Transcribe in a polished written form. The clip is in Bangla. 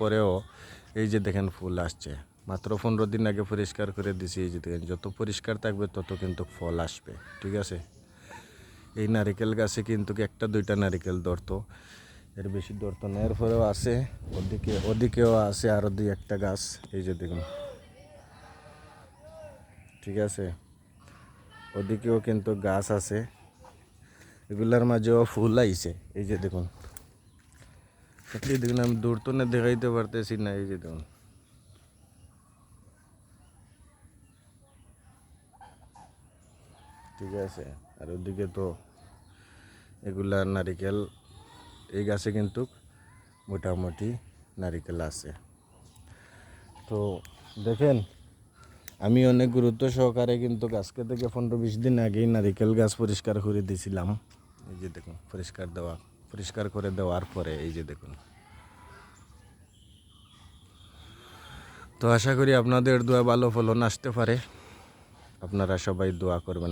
পরেও এই যে দেখেন ফুল আসছে। মাত্র 15 দিন আগে পরিষ্কার করে দিছি। এই যে দেখেন যত পরিষ্কার থাকবে তত কিন্তু ফল আসবে, ঠিক আছে। এই নারিকেল গাছে কিন্তু একটা দুইটা নারিকেল ধরতো, এর বেশি ধরতো না। এরপরেও আছে, ওদিকেও আছে আরও দুই একটা গাছ, এই যে দেখুন, ঠিক আছে। ওদিকেও কিন্তু গাছ আছে, এগুলার মাঝেও ফুল আইছে। এই যে দেখুন, এই দেখুন, আমি দূর তো না দেখাইতে পারতেছি না। এই যে দেখুন, ঠিক আছে। আর ওদিকে তো এগুলা নারিকেল, এই গাছে কিন্তু মোটামুটি নারিকেল আছে। তো দেখেন, আমি অনেক গুরুত্ব সহকারে কিন্তু গাছকে থেকে 15-20 দিন আগেই নারিকেল গাছ পরিষ্কার করে দিয়েছিলাম। এই যে দেখুন, পরিষ্কার করে দেওয়ার পরে এই যে দেখুন। তো আশা করি আপনাদের দোয়া ভালো ফলন আসতে পারে। আপনারা সবাই দোয়া করবেন।